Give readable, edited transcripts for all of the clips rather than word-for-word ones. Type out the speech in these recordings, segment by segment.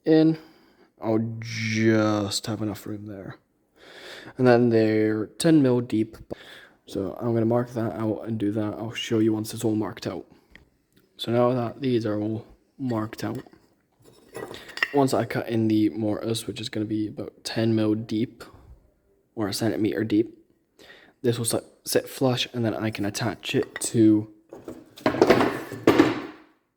in. I'll just have enough room there. And then they're 10 mil deep. So I'm going to mark that out and do that. I'll show you once it's all marked out. So now that these are all marked out, once I cut in the mortise, which is going to be about 10 mil deep, or a centimeter deep, this will sit flush, and then I can attach it to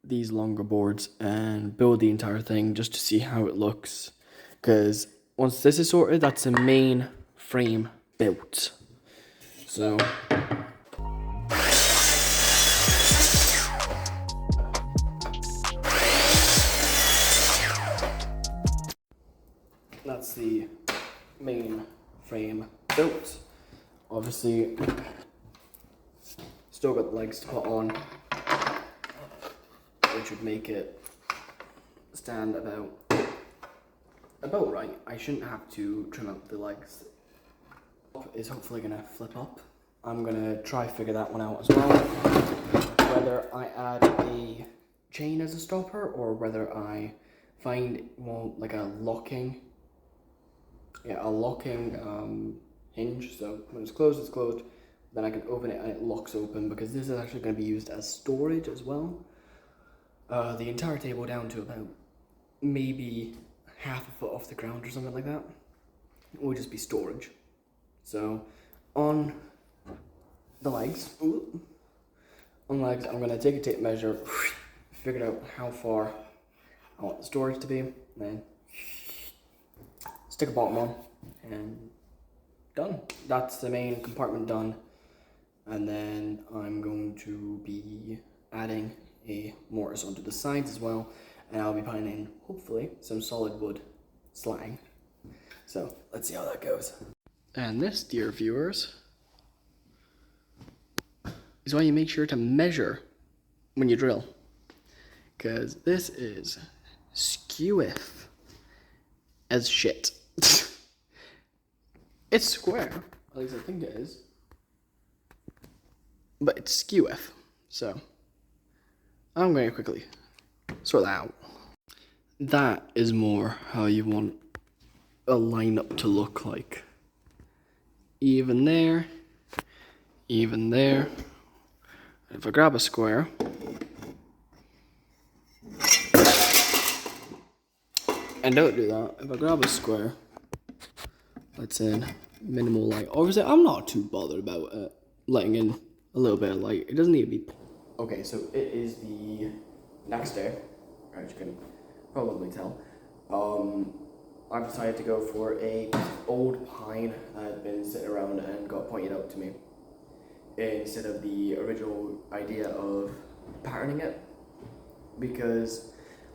these longer boards and build the entire thing just to see how it looks. Because once this is sorted, that's the main frame built. So that's the main frame built. Obviously, still got the legs to put on, which would make it stand about right. I shouldn't have to trim out the legs. Is hopefully gonna flip up. I'm gonna try figure that one out as well. Whether I add a chain as a stopper or whether I find like a locking hinge. So when it's closed, it's closed. Then I can open it and it locks open, because this is actually going to be used as storage as well. The entire table down to about maybe half a foot off the ground or something like that will just be storage. So on the legs, I'm going to take a tape measure, figure out how far I want the storage to be, then stick a bottom on, and done. That's the main compartment done. And then I'm going to be adding a mortise onto the sides as well, and I'll be putting in, hopefully, some solid wood slatting. So let's see how that goes. And this, dear viewers, is why you make sure to measure when you drill, because this is skeweth as shit. It's square, at least I think it is, but it's skeweth. So I'm going to quickly sort that out. That is more how you want a lineup to look like. Even there, even there. If I grab a square, and don't do that, if I grab a square, let's in minimal light. Obviously, I'm not too bothered about it, letting in a little bit of light. It doesn't need to be. Okay, so it is the next day, as you can probably tell. I've decided to go for a old pine that had been sitting around and got pointed out to me, instead of the original idea of patterning it, because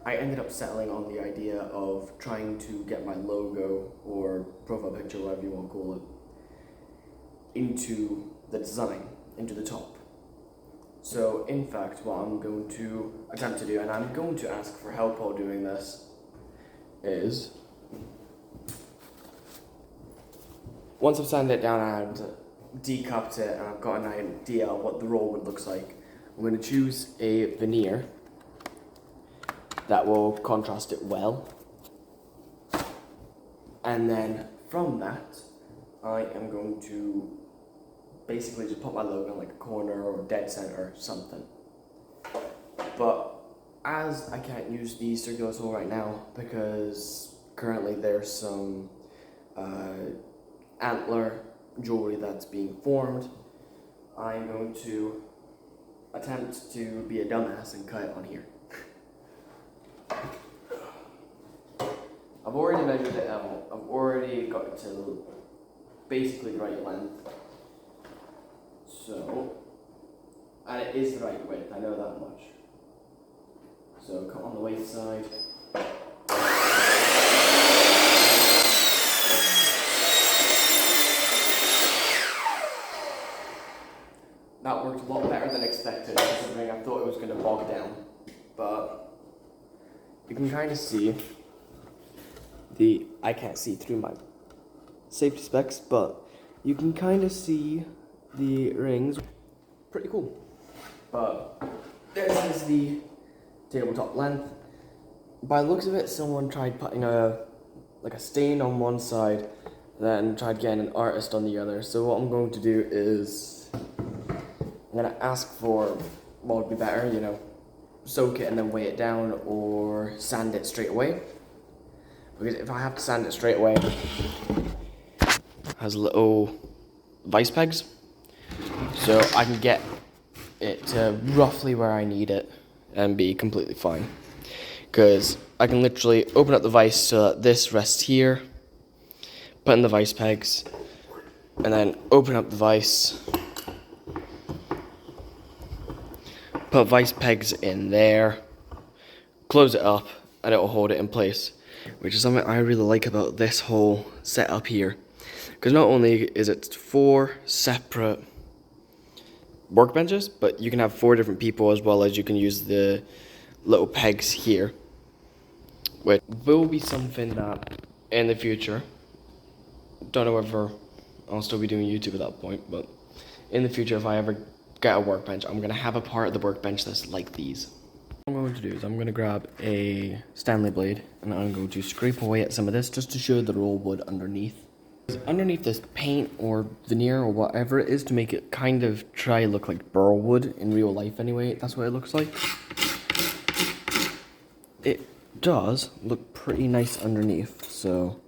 I ended up settling on the idea of trying to get my logo or profile picture, whatever you want to call it, into the design, into the top. So in fact, what I'm going to attempt to do, and I'm going to ask for help while doing this, is once I've sanded it down and decupped it and I've got an idea of what the roll would look like, I'm going to choose a veneer that will contrast it well, and then from that I am going to basically just put my logo in like a corner or dead center or something. But as I can't use the circular saw right now because currently there's some antler jewelry that's being formed, I'm going to attempt to be a dumbass and cut it on here. I've already measured it out. I've already got it to basically the right length. So, and it is the right width, I know that much. So cut on the waist side. That worked a lot better than expected, considering I thought it was going to bog down. But you can kind of see I can't see through my safety specs, but you can kind of see the rings. Pretty cool. But this is the tabletop length. by the looks of it, someone tried putting a stain on one side, then tried getting an artist on the other. So what I'm going to do is I'm gonna ask for what would be better, you know, soak it and then weigh it down, or sand it straight away. Because if I have to sand it straight away, it has little vice pegs, so I can get it to roughly where I need it and be completely fine. Because I can literally open up the vise so that this rests here, put in the vice pegs, and then open up the vise, put vice pegs in there, close it up, and it will hold it in place, which is something I really like about this whole setup here. Because not only is it 4 separate workbenches, but you can have 4 different people, as well as you can use the little pegs here, which will be something that in the future, don't know whether I'll still be doing YouTube at that point, but in the future, if I ever get a workbench, I'm gonna have a part of the workbench that's like these. What I'm going to do is I'm going to grab a Stanley blade and I'm going to scrape away at some of this just to show the raw wood underneath. Underneath this paint or veneer or whatever it is, to make it kind of try to look like burl wood in real life anyway, that's what it looks like. It does look pretty nice underneath, so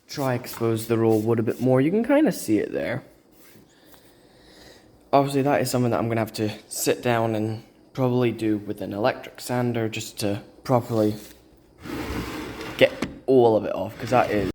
try expose the raw wood a bit more. You can kind of see it there. Obviously that is something that I'm going to have to sit down and probably do with an electric sander just to properly get all of it off, because that is